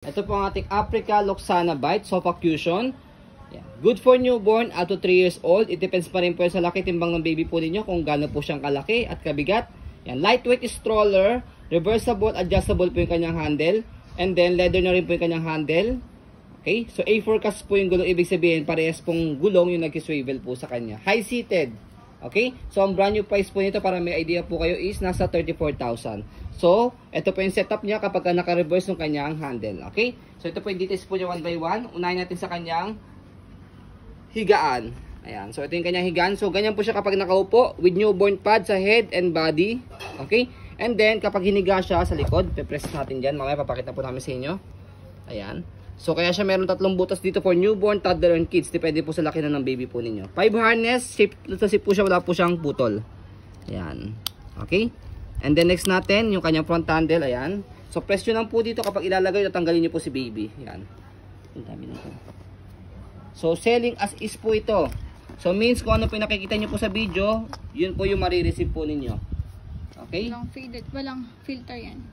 Ito po ang ating Africa Loxana Bite Sofa Cushion. Yan. Good for newborn up to 3 years old. It depends pa rin po sa laki timbang ng baby po ninyo kung gaano po siyang kalaki at kabigat. Yan. Lightweight stroller, reversible, adjustable po yung kanyang handle. And then leather na rin po yung kanyang handle. Okay? So A4 cast po yung gulong, ibig sabihin parehas pong gulong yung nag-swivel po sa kanya. High seated. Okay? So ang brand new price po nito para may idea po kayo is nasa 34,000. So, ito po yung setup niya kapag naka-reverse yung kanyang handle. Okay? So, ito po yung details po niya one by one. Unahin natin sa kanyang higaan. Ayan. So, ito yung kanyang higaan. So, ganyan po siya kapag nakaupo with newborn pad sa head and body. Okay? And then, kapag hiniga siya sa likod, pe-press natin dyan. Mamaya papakita po namin sa inyo. Ayan. So, kaya siya meron 3 butas dito for newborn, toddler, and kids. Depende po sa laki na ng baby po ninyo. 5 harness. Shape po siya. Wala po siyang putol. Ayan. Okay? And then next natin, yung kanyang front handle, ayan. So press nyo lang po dito kapag ilalagay, tatanggalin nyo po si baby. Ayan. Ang dami nito. So selling as is po ito. So means kung ano po yung nakikita nyo po sa video, yun po yung marireceive po ninyo. Okay? Walang faded, walang filter yan.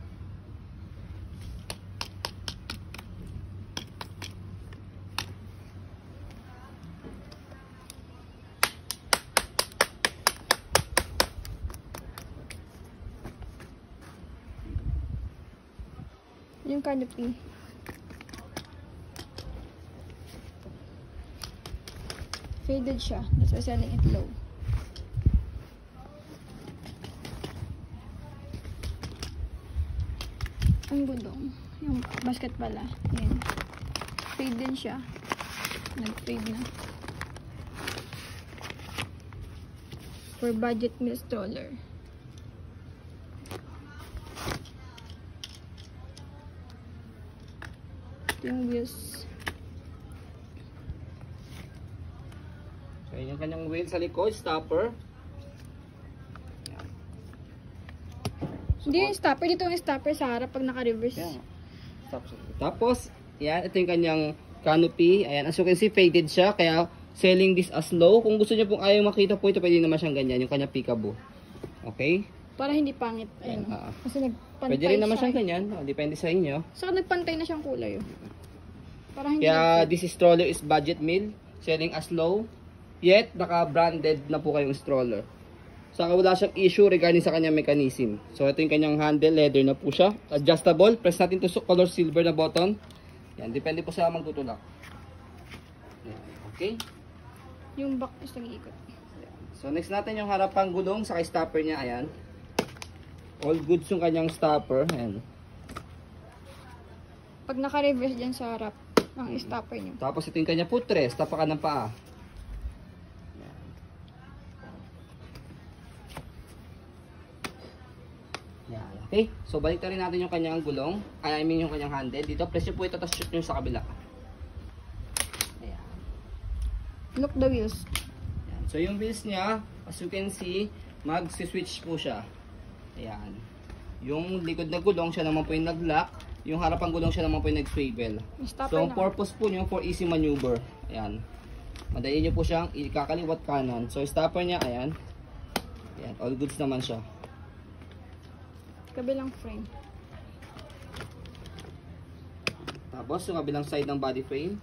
Yung canopy. Faded siya. That's why selling it low. Ang gulong. Yung basket pala. Yan. Faded siya. Nag-fade na. For budget meal stroller. Yung wheels. So, yun yung kanyang wheel sa likod, stopper. Yan. Hindi yung stopper. Dito yung stopper sa harap pag naka-reverse. Yan. Tapos, yan, ito yung kanyang canopy. Ayan, as you can see, faded siya. Kaya, selling this as low. Kung gusto niyo pong ayaw makita po ito, pwede naman siyang ganyan. Yung kanyang peekaboo. Okay? Para hindi pangit. Ayun. Kasi nagpantay Pwede rin naman siya. siyang ganyan. Depende sa inyo. Saka nagpantay na siyang kulay. Para hindi Kaya this stroller is budget meal, selling as low, yet naka-branded na po kayong stroller. Saka wala siyang issue regarding sa kanyang mechanism. So ito yung kanyang handle, leather na po siya. Adjustable, press natin to color silver na button. Yan, depende po sa magtutulak. Yan, okay? yung back is nag-iikot. So next natin yung harapang gulong sa stopper niya, ayan. All goods yung kanyang stopper, ayan. Pag naka-reverse dyan sa harap, ang stopper nyo. Tapos ito yung kanya footrest, tapakan ng paa. Yan. Okay, so balik na rin natin yung kanyang gulong. I mean yung kanyang handle. Dito, press nyo po ito, tapos shoot nyo sa kabila. Ayan. Look the wheels. Ayan. So yung wheels niya, as you can see, mag-switch po siya. Ayan. Yung likod na gulong, siya naman po yung nag-lock. Yung harapang gulong, siya naman po yung nag-swivel. So ang purpose po nyo for easy maneuver. Ayan. Madali nyo po siyang ikakaliwat kanan. So stopper niya, ayan. Ayan, all goods naman siya. Kabilang frame. Tapos yung kabilang side ng body frame.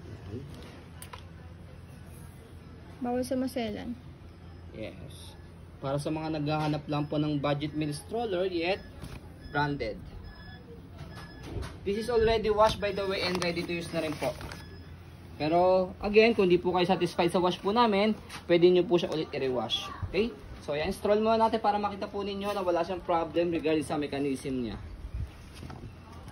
Ayan. Bawal sa maselan. Yes. Para sa mga naghahanap lang po ng budget meal stroller, yet branded. This is already washed by the way and ready to use na rin po. Pero again, kung di po kayo satisfied sa wash po namin, pwede nyo po siya ulit i-rewash. Okay? So yan, stroll muna natin para makita po ninyo na wala siyang problem regarding sa mechanism niya.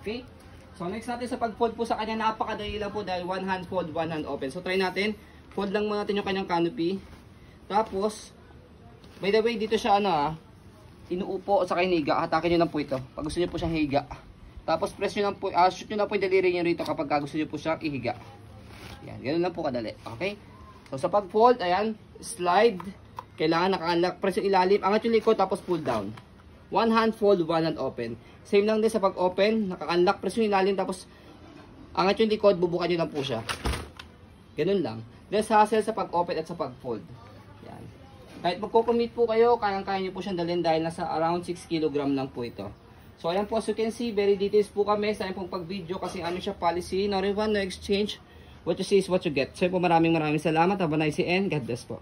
Okay? So next natin sa pag-fold po sa kanya, napakadali lang po dahil one hand fold, one hand open. So try natin, fold lang muna natin yung kanyang canopy. Tapos, by the way, dito siya inuupo at saka hiniga. Hatakin nyo lang po ito pag gusto nyo po siyang higa. Tapos press nyo lang po, shoot nyo lang po yung daliri nyo rito kapag gusto nyo po siyang ihiga. Yan, ganun lang po kadali. Okay? So sa pag-fold, ayan, slide. Kailangan naka-unlock, press yung ilalim, angat yung likod, tapos pull down. One hand fold, one hand open. Same lang din sa pag-open, naka-unlock, press yung ilalim, tapos angat yung likod, bubukan nyo lang po siya. Ganun lang. Less hassle sa pag-open at sa pag-fold. Yan. Kahit magko-commit po kayo, kayang-kaya nyo po siyang dalhin dahil nasa around 6 kg lang po ito. So ayan po, as you can see, very details po kami sa pong pag-video kasi ano siya policy, no refund, no exchange. What you see is what you get. So yun po, maraming salamat. Have a nice day and God bless po.